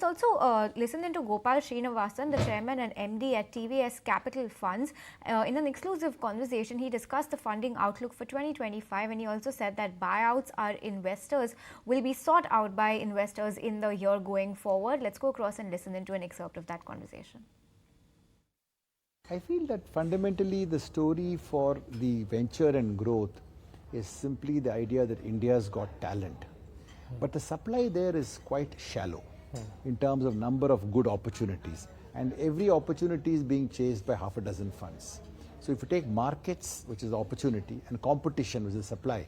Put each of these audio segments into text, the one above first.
also listened into Gopal Srinivasan, the chairman and MD at TVS Capital Funds. In an exclusive conversation, he discussed the funding outlook for 2025, and he also said that buyouts will be sought out by investors in the year going forward. Let's go across and listen into an excerpt of that conversation. I feel that fundamentally the story for the venture and growth is simply the idea that India's got talent. But the supply there is quite shallow in terms of number of good opportunities. And every opportunity is being chased by half a dozen funds. So if you take markets, which is opportunity, and competition, which is supply,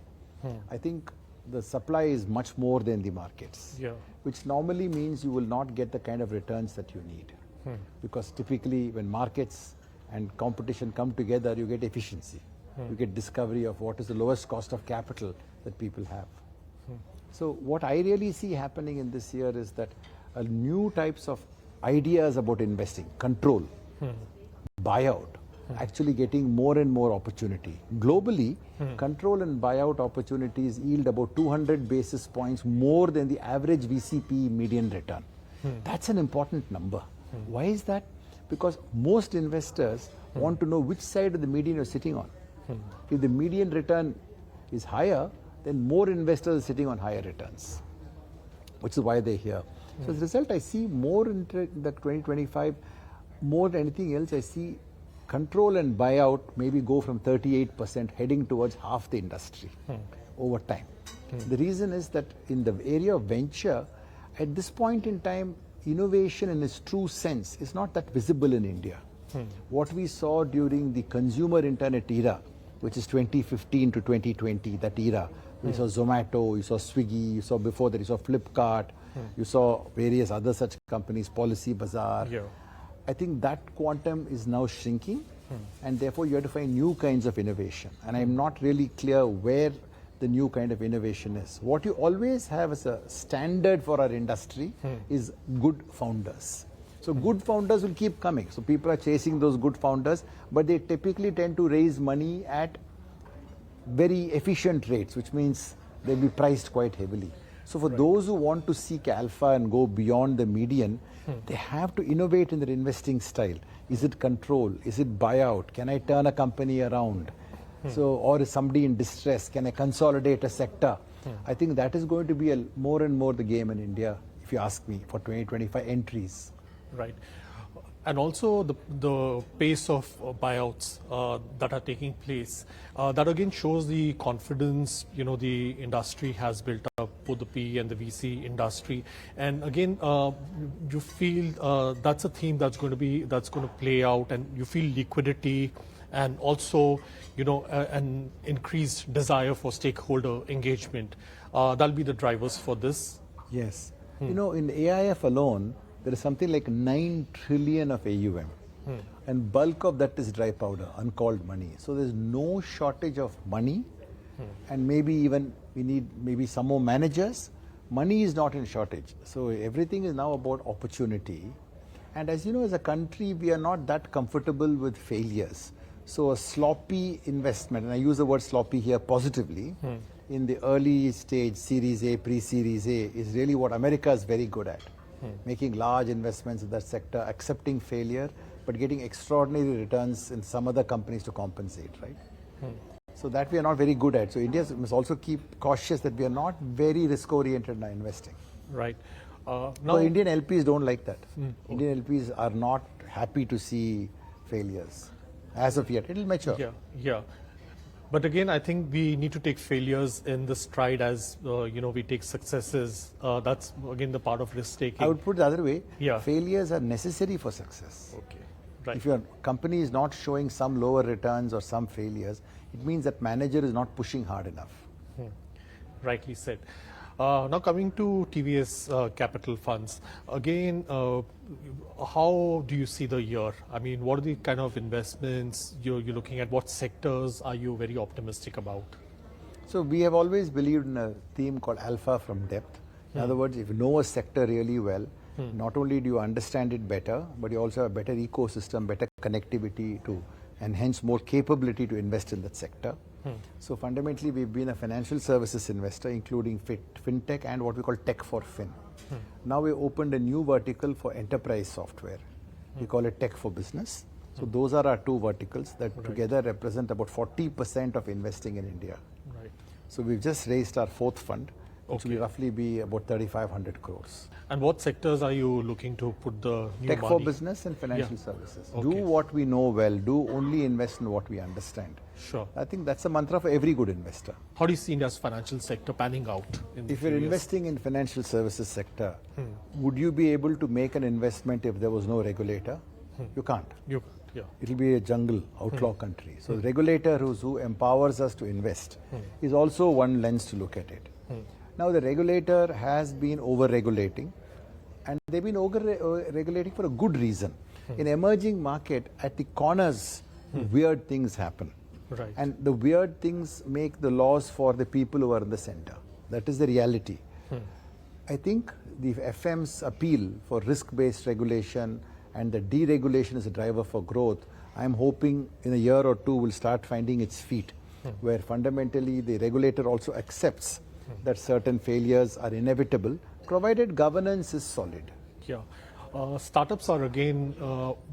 I think the supply is much more than the markets, which normally means you will not get the kind of returns that you need. Because typically when markets and competition come together, you get efficiency. You get discovery of what is the lowest cost of capital that people have. So what I really see happening in this year is that new types of ideas about investing, control, buyout, actually getting more and more opportunity. Globally, control and buyout opportunities yield about 200 basis points more than the average VCP median return. That's an important number. Why is that? Because most investors want to know which side of the median you're sitting on. If the median return is higher, then more investors are sitting on higher returns, which is why they're here. So as a result, I see more in the 2025, more than anything else, I see control and buyout maybe go from 38% heading towards half the industry over time. The reason is that in the area of venture, at this point in time, innovation in its true sense is not that visible in India. What we saw during the consumer internet era, which is 2015 to 2020, that era, you saw Zomato, you saw Swiggy, you saw before that, you saw Flipkart, you saw various other such companies, Policy Bazaar. I think that quantum is now shrinking, and therefore you have to find new kinds of innovation. And I'm not really clear where the new kind of innovation is. What you always have as a standard for our industry is good founders. So good founders will keep coming. So people are chasing those good founders, but they typically tend to raise money at very efficient rates, which means they'll be priced quite heavily. So for those who want to seek alpha and go beyond the median, they have to innovate in their investing style. Is it control? Is it buyout? Can I turn a company around? So, or is somebody in distress? Can I consolidate a sector? I think that is going to be more and more the game in India, if you ask me, for 2025 entries. Right. And also the pace of buyouts that are taking place, that again shows the confidence, the industry has built up, both the PE and the VC industry. And again, you feel that's a theme that's going to play out, and you feel liquidity and also, an increased desire for stakeholder engagement. That'll be the drivers for this. Yes. In AIF alone, there is something like 9 trillion of AUM. And bulk of that is dry powder, uncalled money. So there's no shortage of money. And maybe even we need maybe some more managers. Money is not in shortage. So everything is now about opportunity. And as you know, as a country, we are not that comfortable with failures. So a sloppy investment, and I use the word sloppy here positively, in the early stage, Series A, pre-Series A, is really what America is very good at. Making large investments in that sector, accepting failure, but getting extraordinary returns in some other companies to compensate, right? So that we are not very good at. So India must also keep cautious that we are not very risk-oriented in our investing. Right. Now, Indian LPs don't like that. Indian LPs are not happy to see failures. As of yet, it'll mature. Yeah. But again, I think we need to take failures in the stride as, we take successes. That's, again, the part of risk-taking. I would put it the other way. Failures are necessary for success. Okay. Right. If your company is not showing some lower returns or some failures, it means that manager is not pushing hard enough. Rightly said. Now coming to TVS Capital Funds, again, how do you see the year? I mean, what are the kind of investments you're looking at? What sectors are you very optimistic about? So we have always believed in a theme called alpha from depth. In other words, if you know a sector really well, not only do you understand it better, but you also have a better ecosystem, better connectivity to, and hence more capability to invest in that sector. So fundamentally, we've been a financial services investor, including fintech and what we call tech for fin. Now we opened a new vertical for enterprise software. We call it tech for business. So those are our two verticals that together represent about 40% of investing in India. Right. So we've just raised our fourth fund, which will roughly be about 3,500 crores. And what sectors are you looking to put the new Tech money? for business and financial services. Okay. Do what we know well. Do only invest in what we understand. Sure. I think that's a mantra for every good investor. How do you see India's financial sector panning out? If you're investing in financial services sector, would you be able to make an investment if there was no regulator? You can't. It'll be a jungle, outlaw country. So the regulator who empowers us to invest is also one lens to look at it. Now the regulator has been over-regulating, and they've been over-regulating for a good reason. In emerging market, at the corners, weird things happen. Right. And the weird things make the laws for the people who are in the center. That is the reality. I think the FM's appeal for risk-based regulation and the deregulation is a driver for growth. I'm hoping in a year or two will start finding its feet, where fundamentally the regulator also accepts that certain failures are inevitable, provided governance is solid. Yeah. Startups are again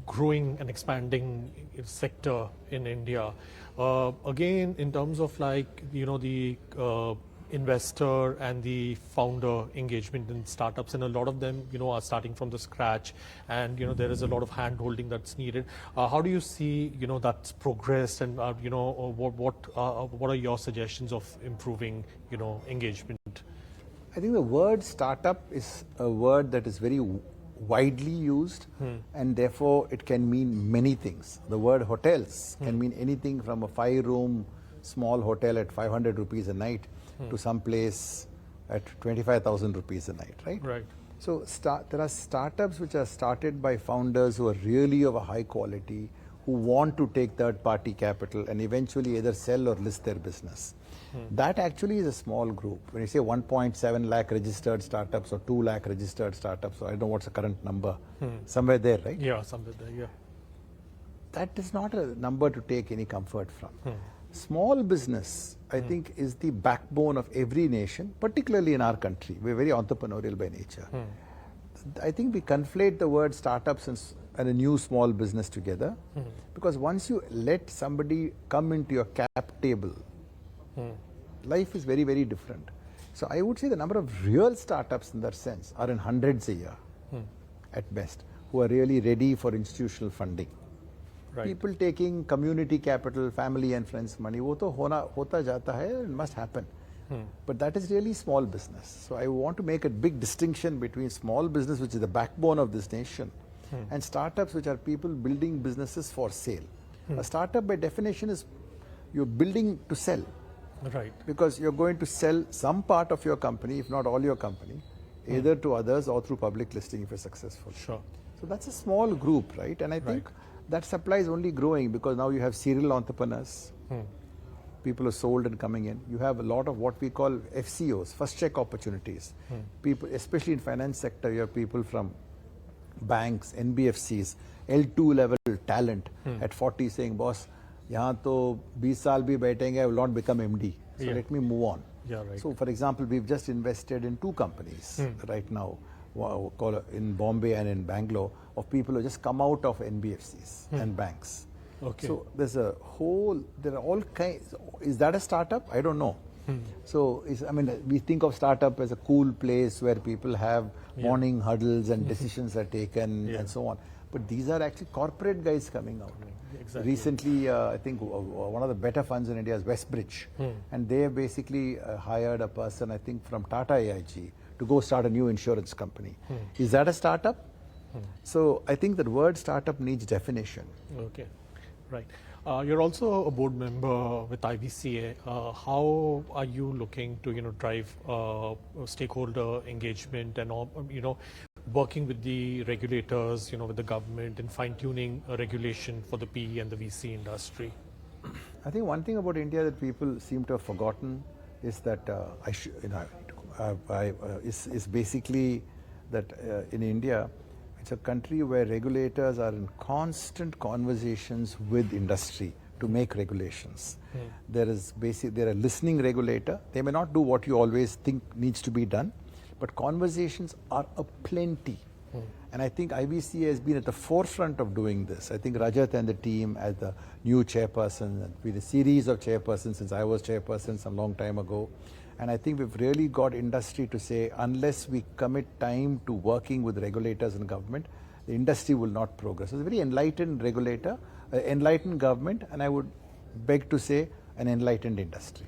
growing and expanding sector in India. Again, in terms of like, the investor and the founder engagement in startups, and a lot of them, are starting from the scratch, and there is a lot of hand holding that's needed. How do you see, that's progressed, and what are your suggestions of improving, engagement? I think the word startup is a word that is very widely used, and therefore it can mean many things. The word hotels can mean anything from a 5-room small hotel at 500 rupees a night to some place at 25,000 rupees a night, right? Right. So there are startups which are started by founders who are really of a high quality, who want to take third-party capital and eventually either sell or list their business. That actually is a small group. When you say 1.7 lakh registered startups or 2 lakh registered startups, or I don't know what's the current number, somewhere there, right? Yeah, somewhere there, yeah. That is not a number to take any comfort from. Small business, I think, is the backbone of every nation, particularly in our country. We're very entrepreneurial by nature. I think we conflate the word startups and a new small business together, because once you let somebody come into your cap table, life is very, very different. So I would say the number of real startups in that sense are in hundreds a year, at best, who are really ready for institutional funding. Right. People taking community capital, family and friends money, वो तो होता जाता है, it must happen. But that is really small business. So I want to make a big distinction between small business, which is the backbone of this nation, and startups, which are people building businesses for sale. A startup by definition is you're building to sell. Right. Because you're going to sell some part of your company, if not all your company, either to others or through public listing if you're successful. Sure. So that's a small group, right? And I think that supply is only growing because now you have serial entrepreneurs. People are sold and coming in. You have a lot of what we call FCOs, first check opportunities. People, especially in finance sector, you have people from banks, NBFCs, L2 level talent at 40 saying, boss, यहाँ तो 20 साल भी बैठेंगे, I will not become MD. So let me move on. Yeah, right. So for example, we've just invested in 2 companies right now, in Bombay and in Bangalore, of people who just come out of NBFCs and banks. Okay. So there are all kinds. Is that a startup? I don't know. So we think of startup as a cool place where people have morning huddles and decisions are taken and so on. But these are actually corporate guys coming out. Exactly. Recently, I think one of the better funds in India is Westbridge, and they have basically hired a person, I think, from Tata AIG to go start a new insurance company. Is that a startup? So I think that word startup needs definition. Okay, right. You're also a board member with IBCA. How are you looking to, drive stakeholder engagement and all, working with the regulators, with the government in fine-tuning a regulation for the PE and the VC industry? I think one thing about India that people seem to have forgotten is that is basically that in India, it's a country where regulators are in constant conversations with industry to make regulations. There is they're a listening regulator. They may not do what you always think needs to be done, but conversations are aplenty. And I think IBC has been at the forefront of doing this. I think Rajat and the team as the new chairperson, with a series of chairpersons since I was chairperson some long time ago. And I think we've really got industry to say, unless we commit time to working with regulators and government, the industry will not progress. It's a very enlightened regulator, enlightened government, and I would beg to say an enlightened industry.